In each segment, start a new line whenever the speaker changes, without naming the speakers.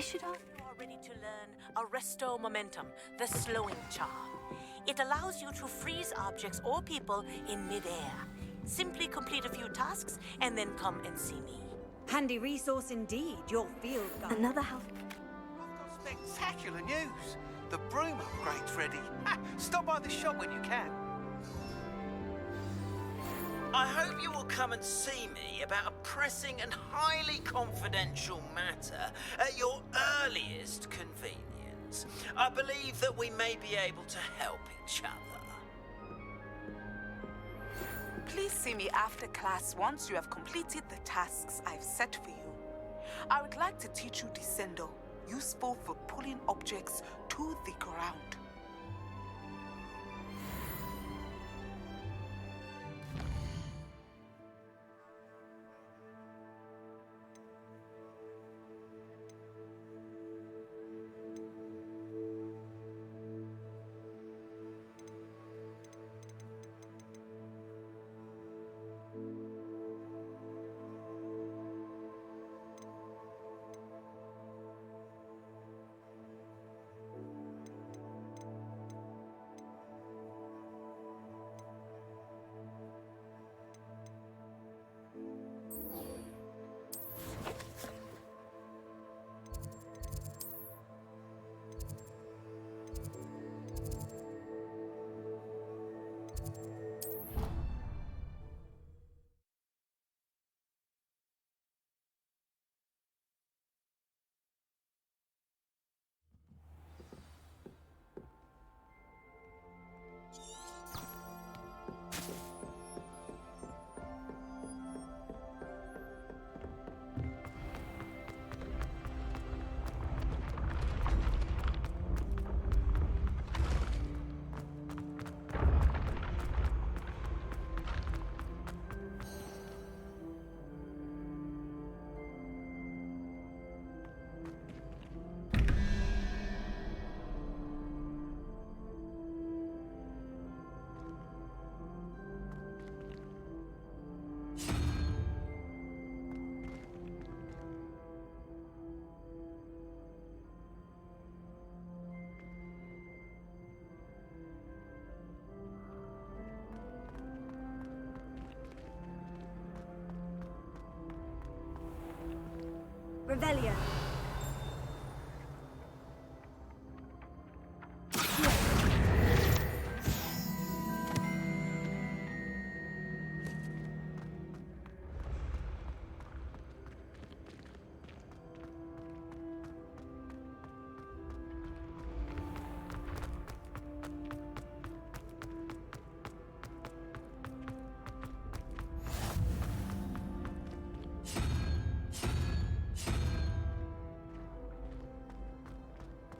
Why should I?
You are ready to learn Arresto Momentum, the slowing charm. It allows you to freeze objects or people in midair. Simply complete a few tasks and then come and see me.
Handy resource indeed, your field guide.
Another house.
I've got spectacular news. The broom upgrade's ready. Stop by the shop when you can.
I hope you will come and see me about a pressing and highly confidential matter at your earliest convenience. I believe that we may be able to help each other.
Please see me after class once you have completed the tasks I've set for you. I would like to teach you Descendo, useful for pulling objects to the ground.
Revelio.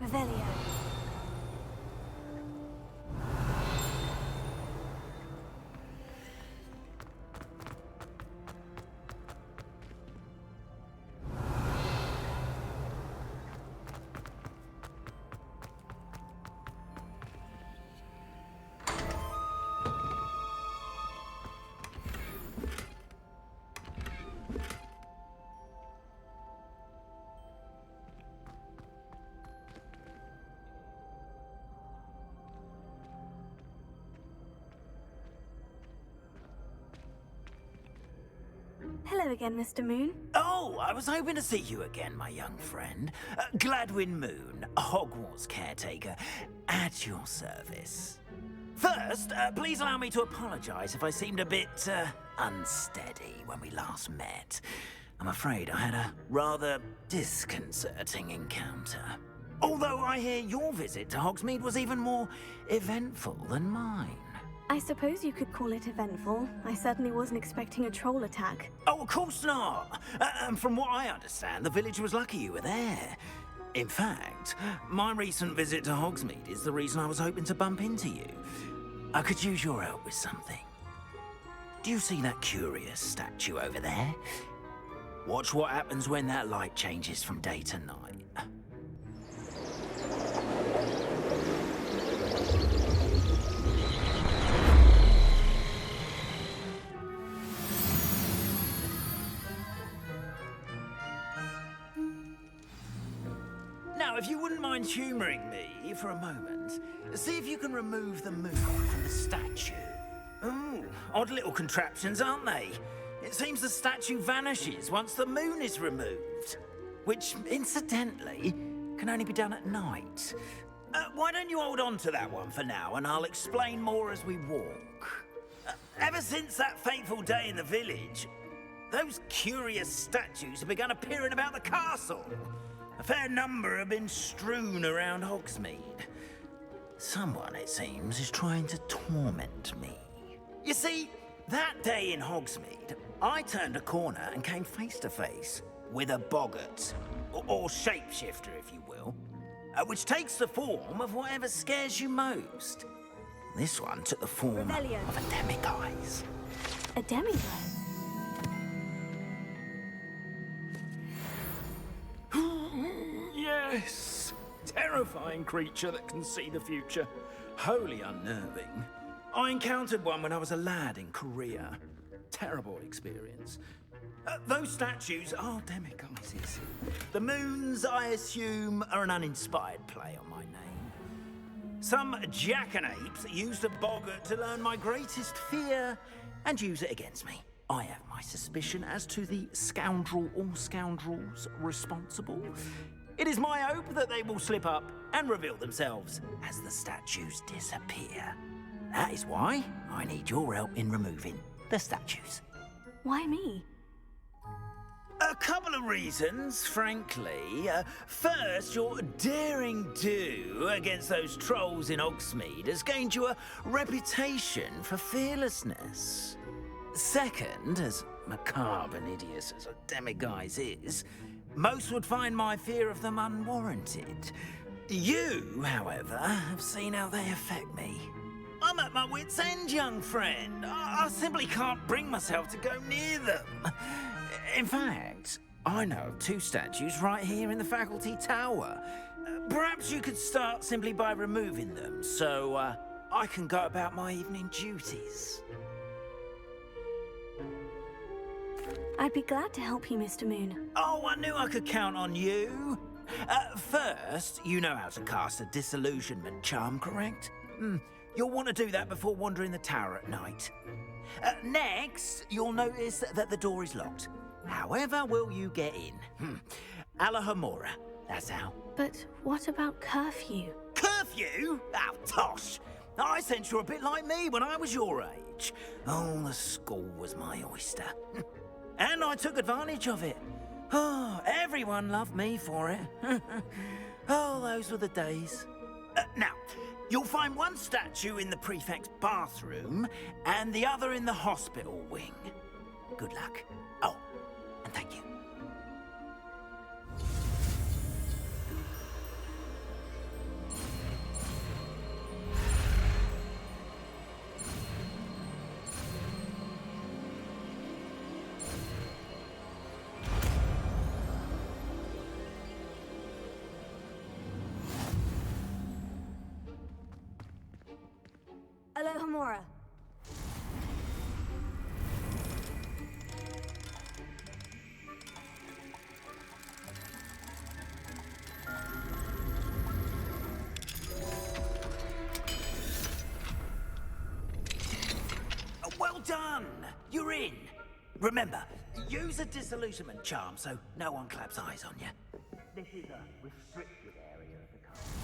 Revelio. Hello again, Mr. Moon.
Oh, I was hoping to see you again, my young friend. Gladwin Moon, Hogwarts caretaker, at your service. First, please allow me to apologize if I seemed a bit unsteady when we last met. I'm afraid I had a rather disconcerting encounter. Although I hear your visit to Hogsmeade was even more eventful than mine.
I suppose you could call it eventful. I certainly wasn't expecting a troll attack.
Oh, of course not. And from what I understand, the village was lucky you were there. In fact, my recent visit to Hogsmeade is the reason I was hoping to bump into you. I could use your help with something. Do you see that curious statue over there? Watch what happens when that light changes from day to night. mind humouring me for a moment? See if you can remove the moon from the statue. Ooh, odd little contraptions, aren't they? It seems the statue vanishes once the moon is removed. Which, incidentally, can only be done at night. Why don't you hold on to that one for now, and I'll explain more as we walk. Ever since that fateful day in the village, those curious statues have begun appearing about the castle. A fair number have been strewn around Hogsmeade. Someone, it seems, is trying to torment me. You see, that day in Hogsmeade, I turned a corner and came face to face with a boggart, or shapeshifter, if you will, which takes the form of whatever scares you most. This one took the form
Rebellion.
of a demiguise.
A demiguise?
Yes! Terrifying creature that can see the future. Wholly unnerving. I encountered one when I was a lad in Korea. Terrible experience.
Those statues are demiguises. The moons, I assume, are an uninspired play on my name. Some jackanapes used a boggart to learn my greatest fear and use it against me. I have my suspicion as to the scoundrel or scoundrels responsible. It is my hope that they will slip up and reveal themselves as the statues disappear. That is why I need your help in removing the statues.
Why me?
A couple of reasons, frankly. First, your daring do against those trolls in Hogsmeade has gained you a reputation for fearlessness. Second, as macabre and hideous as a demiguise is, most would find my fear of them unwarranted. You, however, have seen how they affect me. I'm at my wit's end, young friend. I simply can't bring myself to go near them. In fact, I know of two statues right here in the faculty tower. Perhaps you could start simply by removing them, so I can go about my evening duties.
I'd be glad to help you, Mr. Moon.
Oh, I knew I could count on you. First, you know how to cast a disillusionment charm, correct? You'll want to do that before wandering the tower at night. Next, you'll notice that the door is locked. However will you get in? Alahomora, that's how.
But what about curfew?
Curfew? Oh, tosh! I sense you're a bit like me when I was your age. Oh, the school was my oyster. And I took advantage of it. Oh, everyone loved me for it. Oh, those were the days. Now, you'll find one statue in the prefect's bathroom and the other in the hospital wing. Good luck. Oh, and thank you.
Alohomora.
Well done! You're in. Remember, use a disillusionment charm so no one claps eyes on you. This is a restricted area of the castle.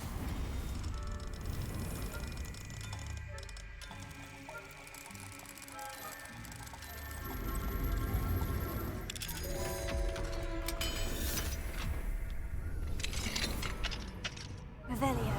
Revelio.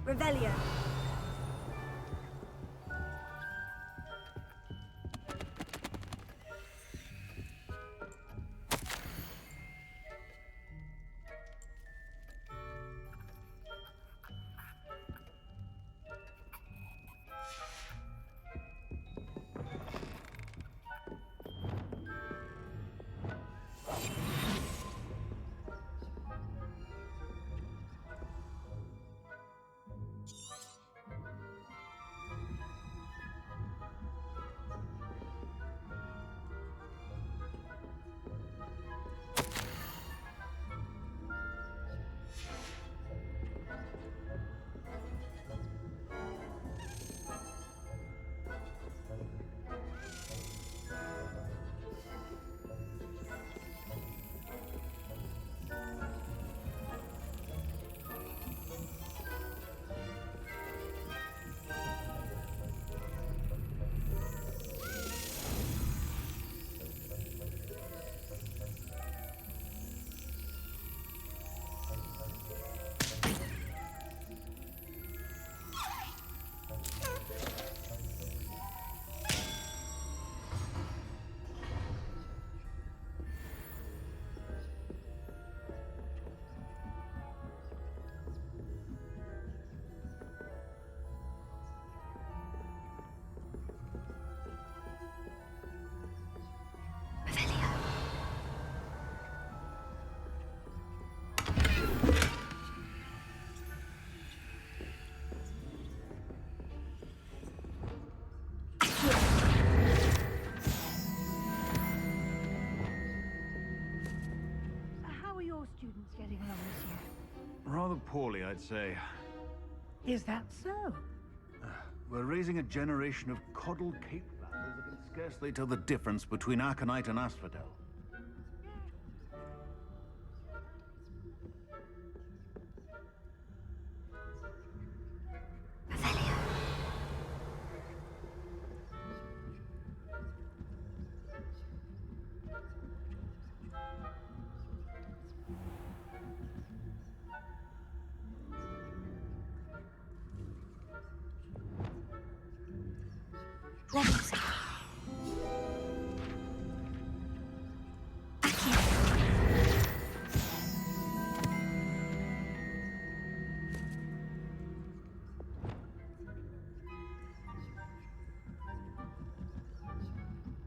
Revelio.
Rather poorly, I'd say.
Is that so?
We're raising a generation of coddled capelanders that can scarcely tell the difference between Aconite and Asphodel.
Leviosa.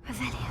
Revelio.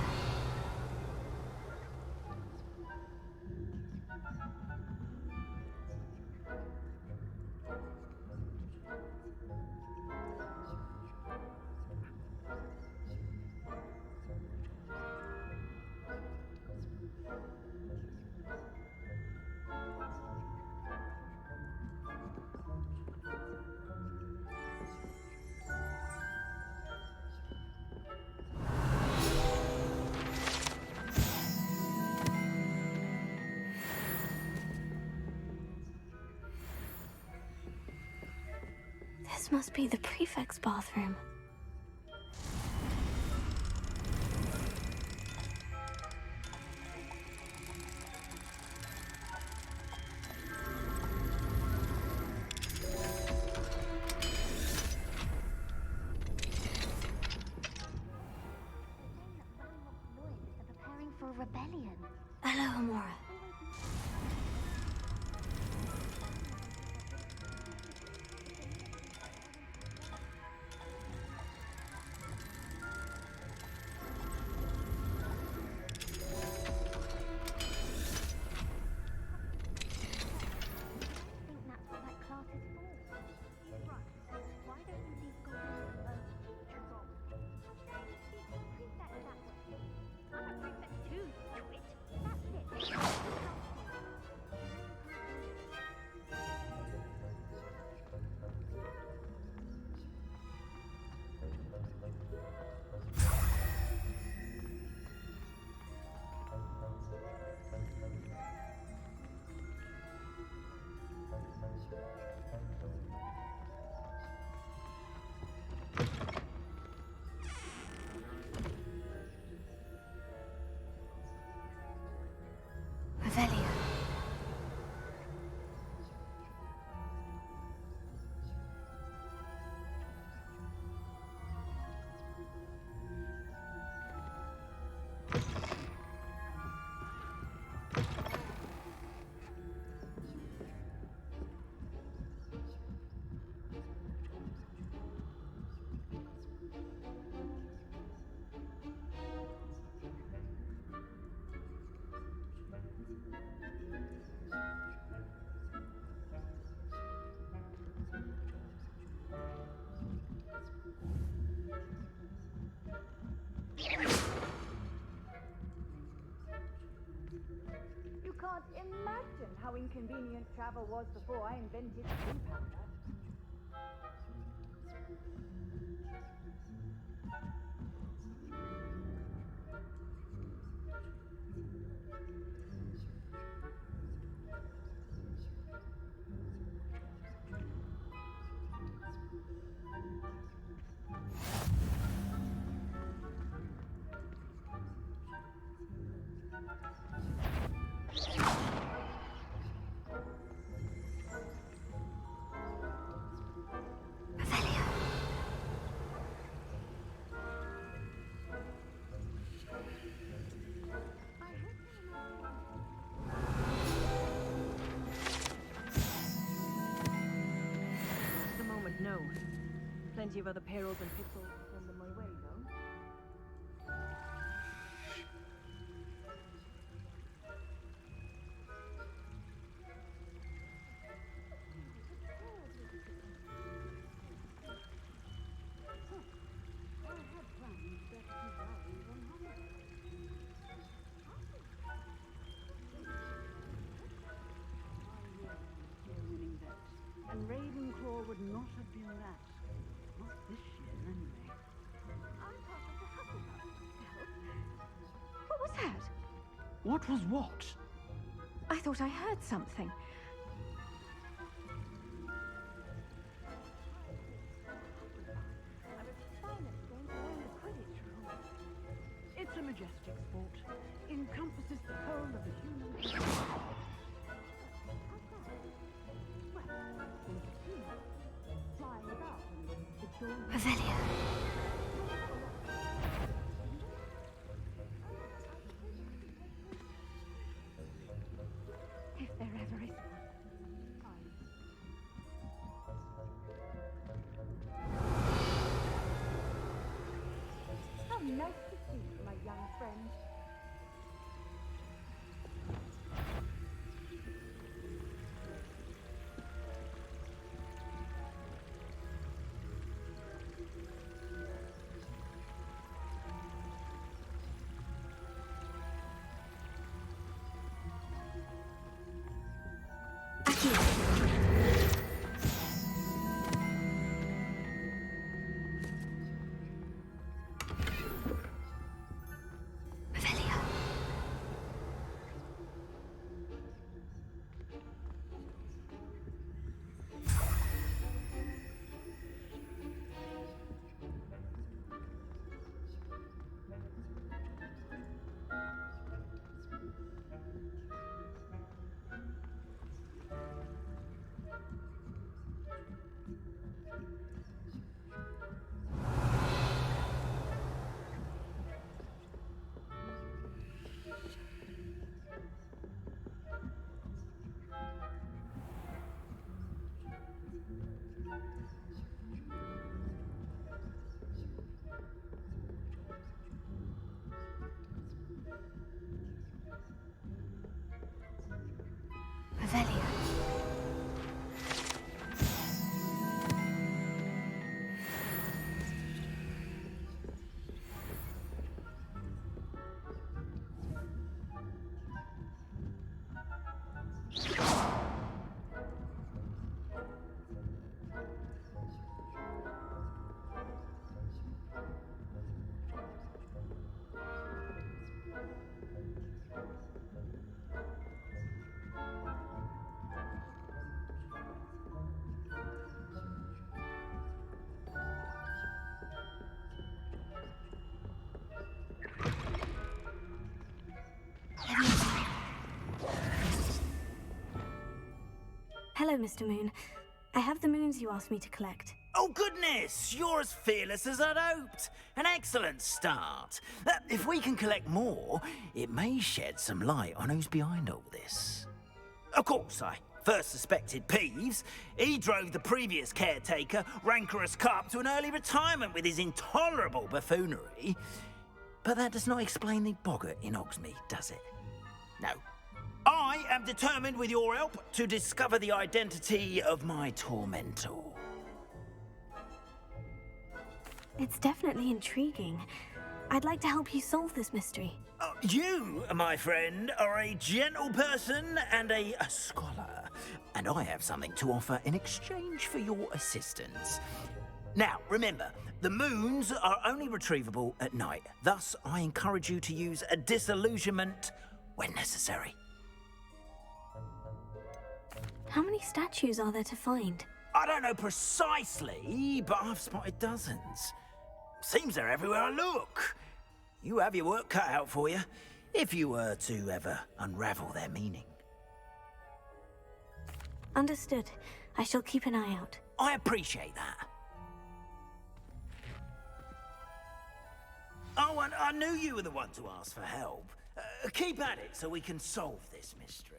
This must be the prefect's bathroom.
Preparing for a rebellion.
Hello, Amora. Revelio.
You can't imagine how inconvenient travel was before I invented blue powder. At the moment, no. Plenty of other perils and pitfalls to send them my way, though. Winning that.
And Ravenclaw would not have been that. Not this year, anyway.
I'm talking to Hufflepuff to help. What was that?
What was what?
I thought I heard something. I was finally going to learn the Quidditch rules.
It's a majestic sport. Encompasses the whole of the human race. Flying about and
Revelio. If there ever is
How nice to see you, my young friend.
Revelio. Hello, Mr. Moon. I have the moons you asked me to collect.
Oh, goodness! You're as fearless as I'd hoped. An excellent start. If we can collect more, it may shed some light on who's behind all this. Of course, I first suspected Peeves. He drove the previous caretaker, Rancorous Carp, to an early retirement with his intolerable buffoonery. But that does not explain the boggart in Hogsmeade, does it? No. I am determined, with your help, to discover the identity of my tormentor.
It's definitely intriguing. I'd like to help you solve this mystery.
You, my friend, are a gentle person and a scholar, and I have something to offer in exchange for your assistance. Now, remember, the moons are only retrievable at night. Thus, I encourage you to use a disillusionment when necessary.
How many statues are there to find?
I don't know precisely, but I've spotted dozens. Seems they're everywhere I look. You have your work cut out for you, if you were to ever unravel their meaning.
Understood. I shall keep an eye out.
I appreciate that. Oh, and I knew you were the one to ask for help. Keep at it so we can solve this mystery.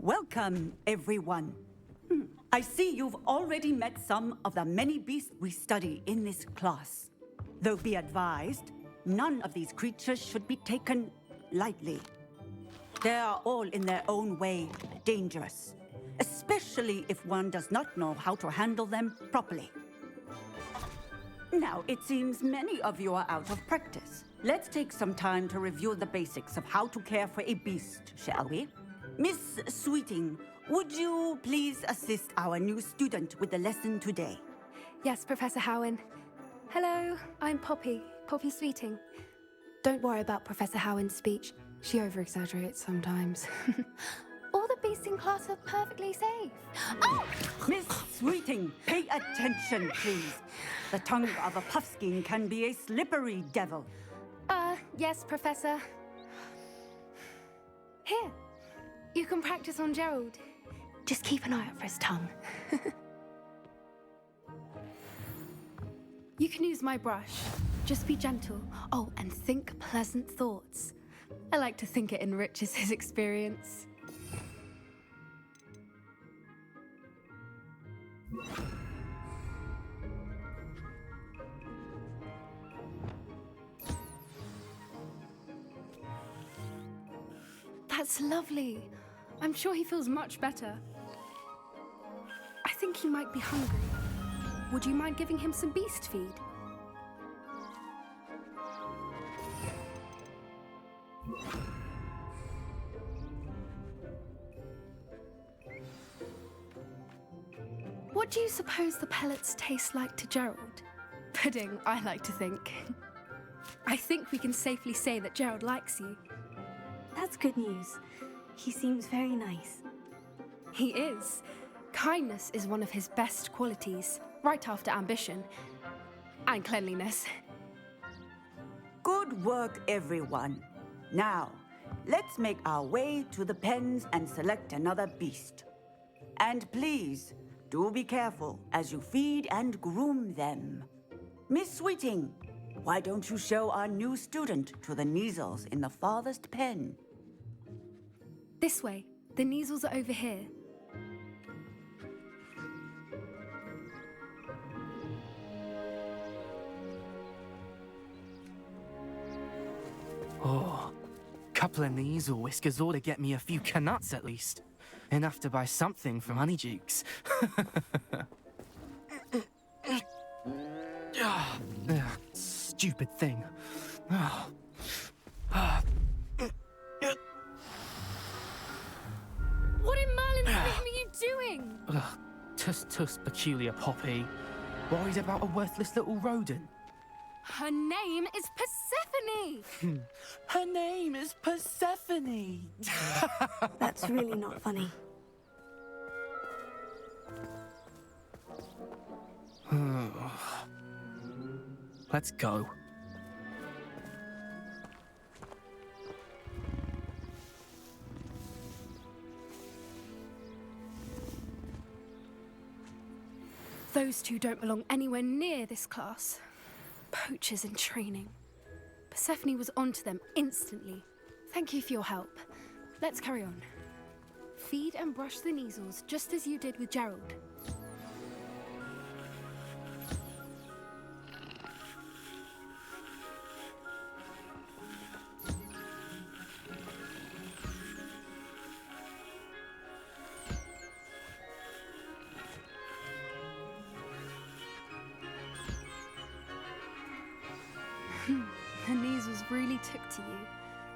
Welcome, everyone. I see you've already met some of the many beasts we study in this class. Though be advised, none of these creatures should be taken lightly. They are all in their own way dangerous, especially if one does not know how to handle them properly. Now, it seems many of you are out of practice. Let's take some time to review the basics of how to care for a beast, shall we? Miss Sweeting, would you please assist our new student with the lesson today?
Yes, Professor Howen. Hello, I'm Poppy Sweeting. Don't worry about Professor Howen's speech. She over-exaggerates sometimes. All the beasts in class are perfectly safe. Oh!
Miss Sweeting, pay attention, please. The tongue of a puffskein can be a slippery devil.
Yes, Professor. Here, you can practice on Gerald. Just keep an eye out for his tongue. You can use my brush. Just be gentle. Oh, and think pleasant thoughts. I like to think it enriches his experience. That's lovely. I'm sure he feels much better. I think he might be hungry. Would you mind giving him some beast feed? What do you suppose the pellets taste like to Gerald? Pudding, I like to think. I think we can safely say that Gerald likes you.
That's good news. He seems very nice.
He is. Kindness is one of his best qualities, right after ambition. And cleanliness.
Good work, everyone. Now, let's make our way to the pens and select another beast. And please, do be careful as you feed and groom them. Miss Sweeting, why don't you show our new student to the Neasels in the farthest pen?
This way. The Neasels are over here.
Oh, couple of Neasel whiskers ought to get me a few canuts at least. Enough to buy something from Honeydukes. Stupid thing.
What in Merlin's name are you doing?
Tuss, peculiar Poppy. Worried about a worthless little rodent.
Her name is Persephone!
Her name is Persephone!
That's really not funny.
Let's go.
Those two don't belong anywhere near this class. Poachers in training. Persephone was onto them instantly. Thank you for your help. Let's carry on. Feed and brush the Neasels just as you did with Gerald. The Neasels really took to you.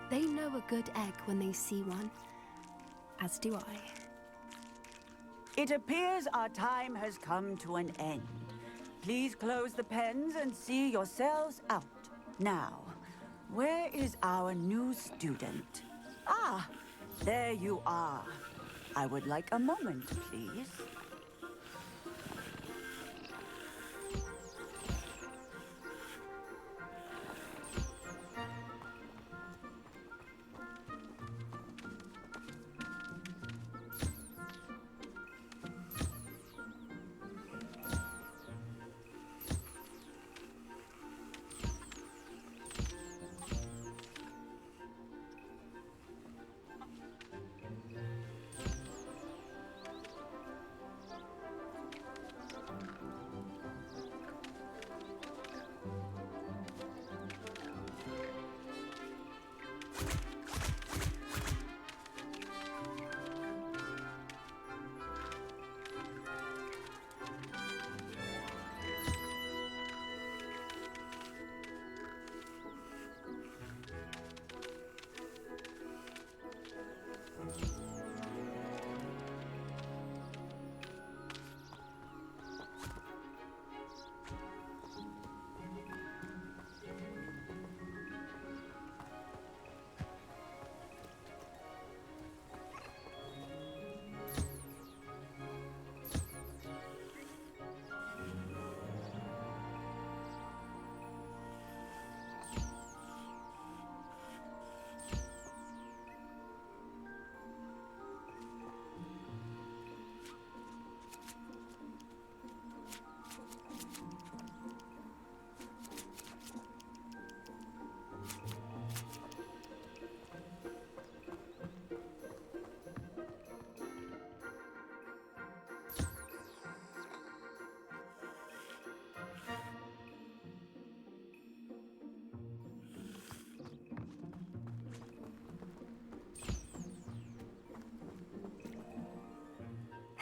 They know a good egg when they see one. As do I.
It appears our time has come to an end. Please close the pens and see yourselves out. Now, where is our new student? Ah, there you are. I would like a moment, please.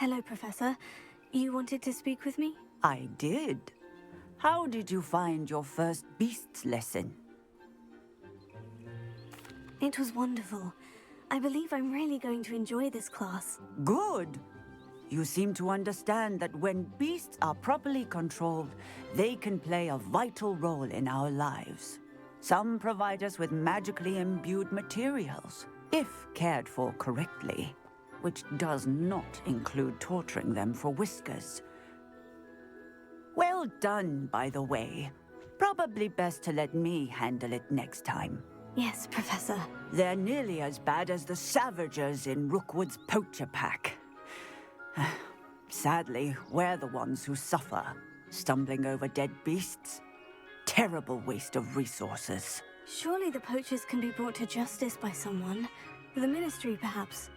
Hello, Professor. You wanted to speak with me?
I did. How did you find your first beasts lesson?
It was wonderful. I believe I'm really going to enjoy this class.
Good. You seem to understand that when beasts are properly controlled, they can play a vital role in our lives. Some provide us with magically imbued materials, if cared for correctly, which does not include torturing them for whiskers. Well done, by the way. Probably best to let me handle it next time.
Yes, Professor.
They're nearly as bad as the Savagers in Rookwood's poacher pack. Sadly, we're the ones who suffer, stumbling over dead beasts. Terrible waste of resources.
Surely the poachers can be brought to justice by someone. The Ministry, perhaps.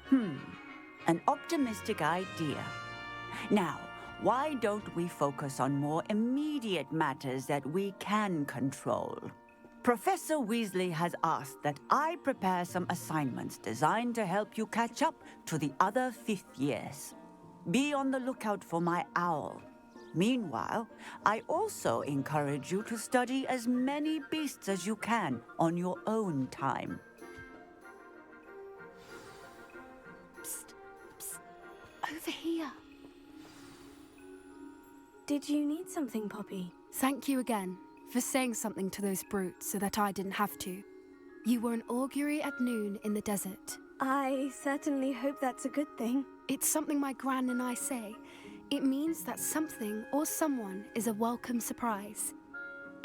An optimistic idea. Now, why don't we focus on more immediate matters that we can control? Professor Weasley has asked that I prepare some assignments designed to help you catch up to the other fifth years. Be on the lookout for my owl. Meanwhile, I also encourage you to study as many beasts as you can on your own time.
Psst, psst, over here.
Did you need something, Poppy?
Thank you again for saying something to those brutes so that I didn't have to. You were an augury at noon in the desert.
I certainly hope that's a good thing.
It's something my gran and I say. It means that something or someone is a welcome surprise.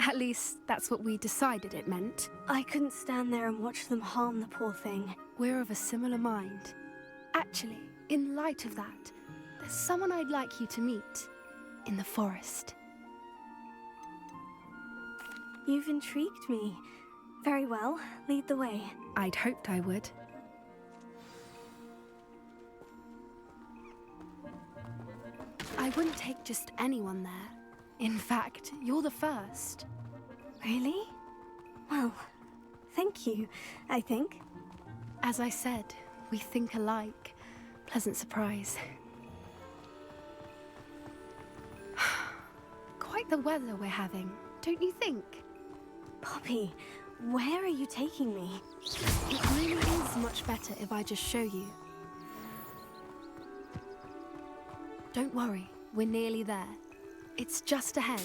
At least, that's what we decided it meant.
I couldn't stand there and watch them harm the poor thing.
We're of a similar mind. Actually, in light of that, there's someone I'd like you to meet in the forest.
You've intrigued me. Very well, lead the way.
I'd hoped I would. I wouldn't take just anyone there. In fact, you're the first.
Really? Well, thank you, I think.
As I said, we think alike. Pleasant surprise. Quite the weather we're having, don't you think?
Poppy, where are you taking me?
It really is much better if I just show you. Don't worry, we're nearly there. It's just ahead.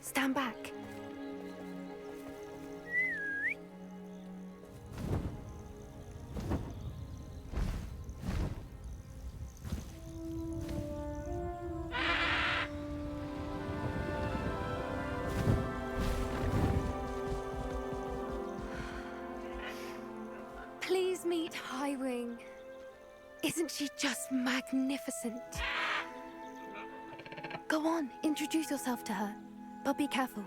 Stand back. Please meet Highwing. Isn't she just magnificent? Go on, introduce yourself to her. But be careful.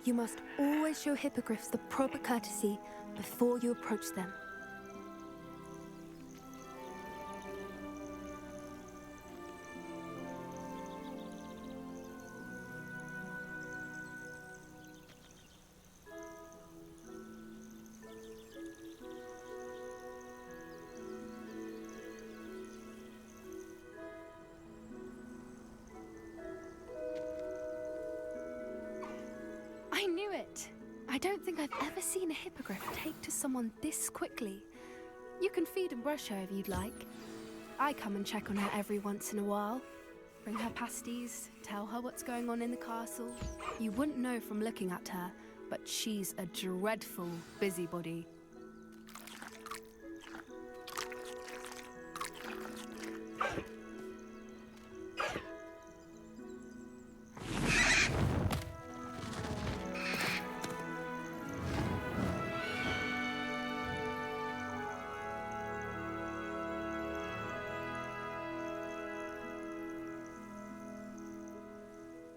You must always show hippogriffs the proper courtesy before you approach them. I knew it! I don't think I've ever seen a hippogriff take to someone this quickly. You can feed and brush her if you'd like. I come and check on her every once in a while. Bring her pasties, tell her what's going on in the castle. You wouldn't know from looking at her, but she's a dreadful busybody.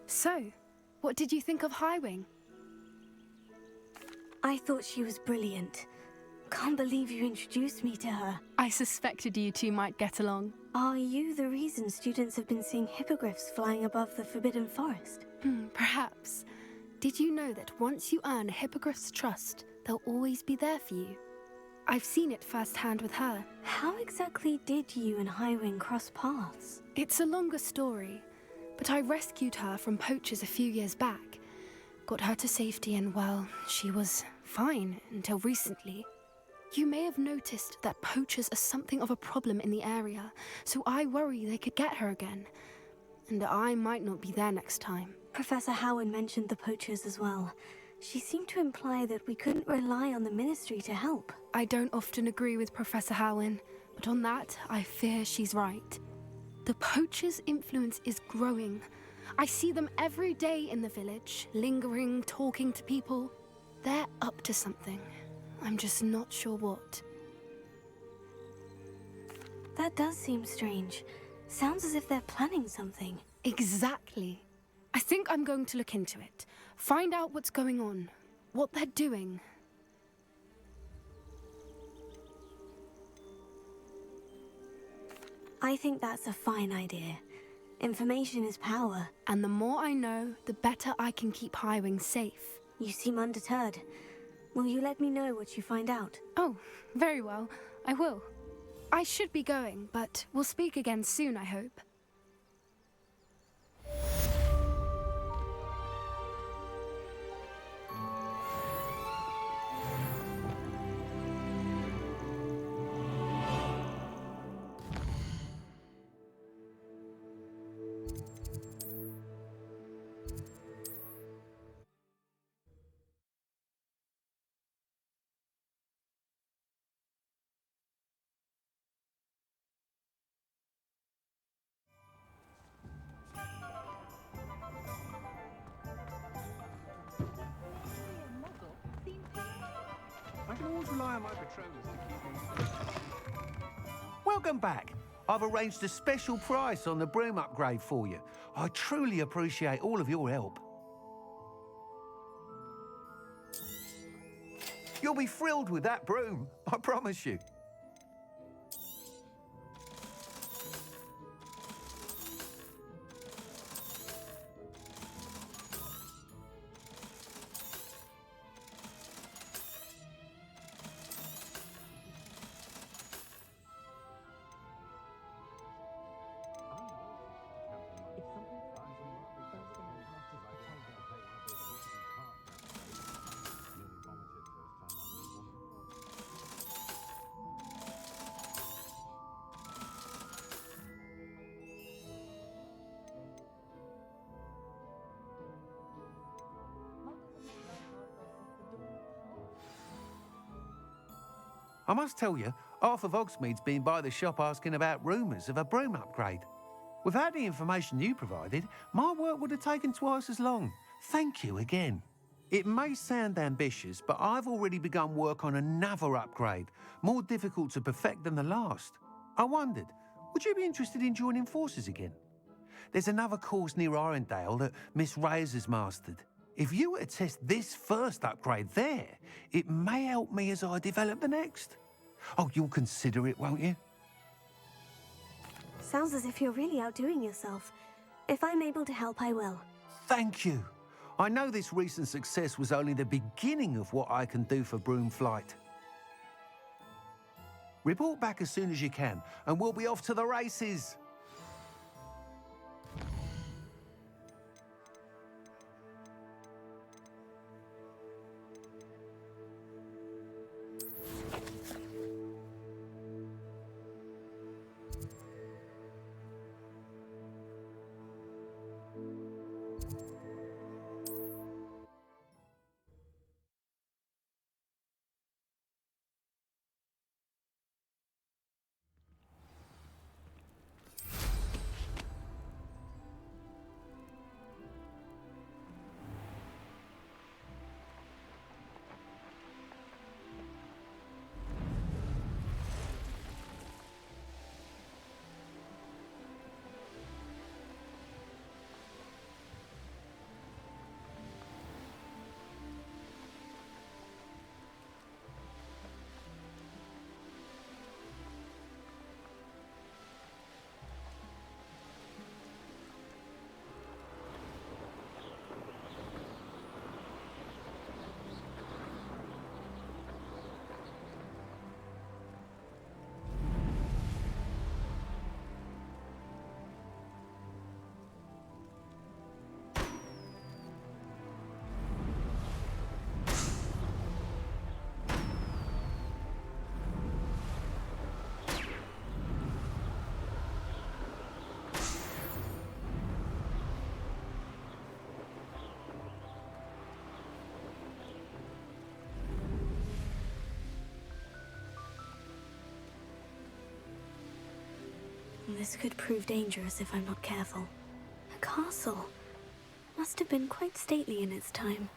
So, what did you think of Highwing?
I thought she was brilliant. Can't believe you introduced me to her.
I suspected you two might get along.
Are you the reason students have been seeing hippogriffs flying above the Forbidden Forest?
Perhaps. Did you know that once you earn a hippogriff's trust, they'll always be there for you? I've seen it firsthand with her.
How exactly did you and Highwing cross paths?
It's a longer story, but I rescued her from poachers a few years back. Got her to safety and, well, she was fine until recently. You may have noticed that poachers are something of a problem in the area, so I worry they could get her again. And I might not be there next time.
Professor Howen mentioned the poachers as well. She seemed to imply that we couldn't rely on the Ministry to help.
I don't often agree with Professor Howen, but on that, I fear she's right. The poachers' influence is growing. I see them every day in the village, lingering, talking to people. They're up to something. I'm just not sure what.
That does seem strange. Sounds as if they're planning something.
Exactly. I think I'm going to look into it. Find out what's going on, what they're doing.
I think that's a fine idea. Information is power.
And the more I know, the better I can keep Highwing safe.
You seem undeterred. Will you let me know what you find out?
Oh, very well. I will. I should be going, but we'll speak again soon, I hope.
I can always rely on my betrayals to keep me.
Welcome back. I've arranged a special price on the broom upgrade for you. I truly appreciate all of your help. You'll be thrilled with that broom, I promise you. I must tell you, half of Hogsmeade's been by the shop asking about rumours of a broom upgrade. Without the information you provided, my work would have taken twice as long. Thank you again. It may sound ambitious, but I've already begun work on another upgrade, more difficult to perfect than the last. I wondered, would you be interested in joining forces again? There's another course near Arendale that Miss Reyes has mastered. If you were to test this first upgrade there, it may help me as I develop the next. Oh, you'll consider it, won't you?
Sounds as if you're really outdoing yourself. If I'm able to help, I will.
Thank you. I know this recent success was only the beginning of what I can do for Broomflight. Report back as soon as you can, and we'll be off to the races.
this could prove dangerous if I'm not careful. A castle. Must have been quite stately in its time.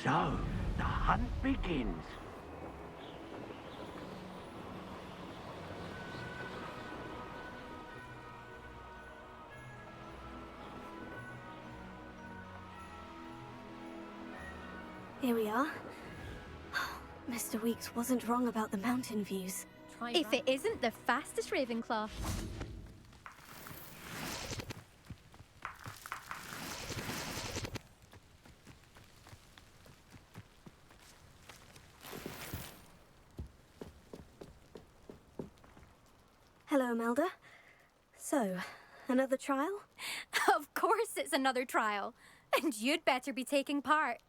So, the hunt begins.
Here we are. Mr. Weeks wasn't wrong about the mountain views.
If it isn't the fastest Ravenclaw.
Hello, Melda. So, another trial?
Of course it's another trial. And you'd better be taking part.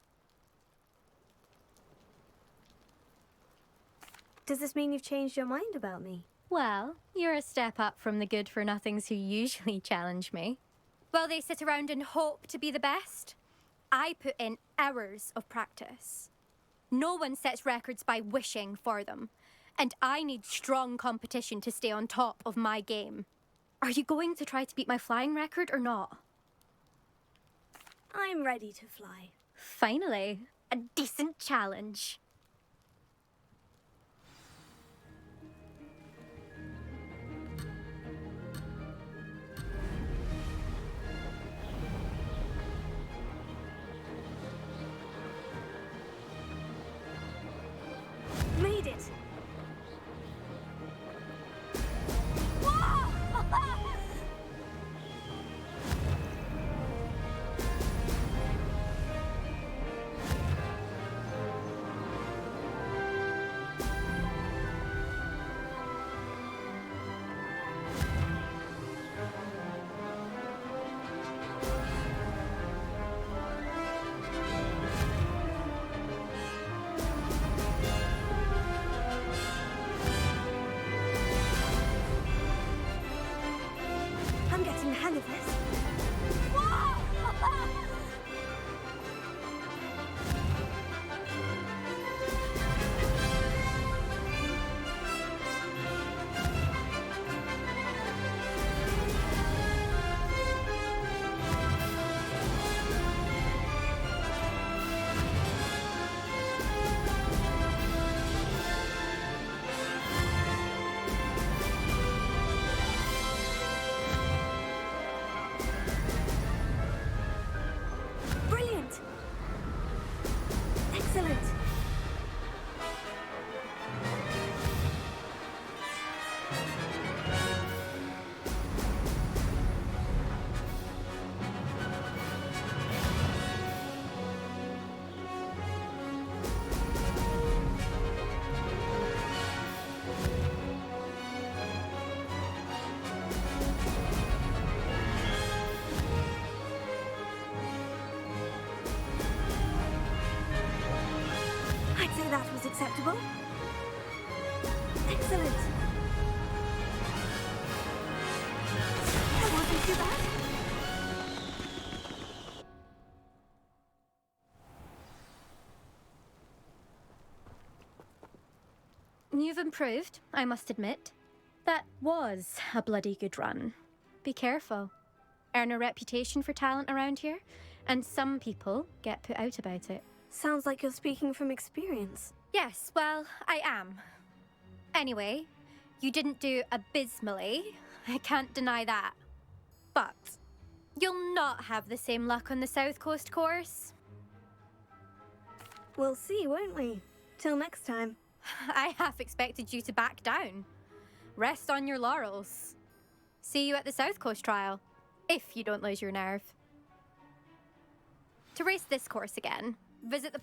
Does this mean you've changed your mind about me?
Well, you're a step up from the good-for-nothings who usually challenge me. Well, they sit around and hope to be the best. I put in hours of practice. No one sets records by wishing for them. And I need strong competition to stay on top of my game. Are you going to try to beat my flying record or not?
I'm ready to fly.
Finally, a decent challenge.
Made it! I'm getting the hang of this. Brilliant! Excellent! I'd say that was acceptable. Excellent. That wasn't too bad.
You've improved, I must admit. That was a bloody good run. Be careful. Earn a reputation for talent around here, and some people get put out about it.
Sounds like you're speaking from experience.
Yes, well, I am. Anyway, you didn't do abysmally. I can't deny that. But you'll not have the same luck on the South Coast course.
We'll see, won't we? Till next time.
I half expected you to back down. Rest on your laurels. See you at the South Coast trial, if you don't lose your nerve. To race this course again, visit the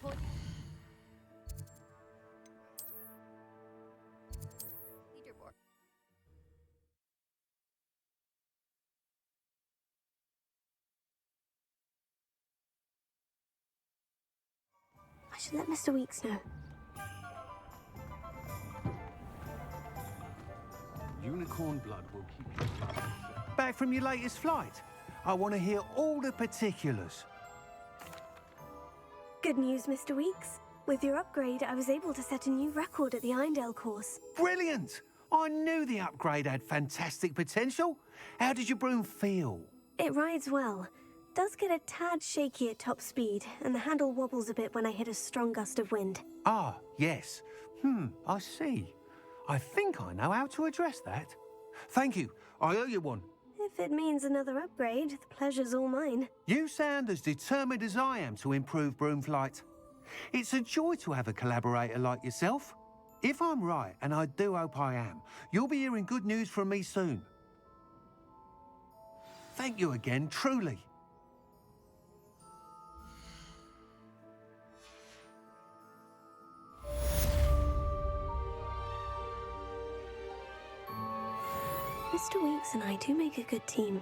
I should let Mr. Weeks know.
Unicorn blood will keep you.
Back from your latest flight? I want to hear all the particulars.
Good news, Mr. Weeks. With your upgrade, I was able to set a new record at the Irondale course.
Brilliant! I knew the upgrade had fantastic potential. How did your broom feel?
It rides well. Does get a tad shaky at top speed, and the handle wobbles a bit when I hit a strong gust of wind.
Ah, yes. I see. I think I know how to address that. Thank you. I owe you one.
If it means another upgrade, the pleasure's all mine.
You sound as determined as I am to improve broom flight. It's a joy to have a collaborator like yourself. If I'm right, and I do hope I am, you'll be hearing good news from me soon. Thank you again, truly.
Mr. Weeks and I do make a good team.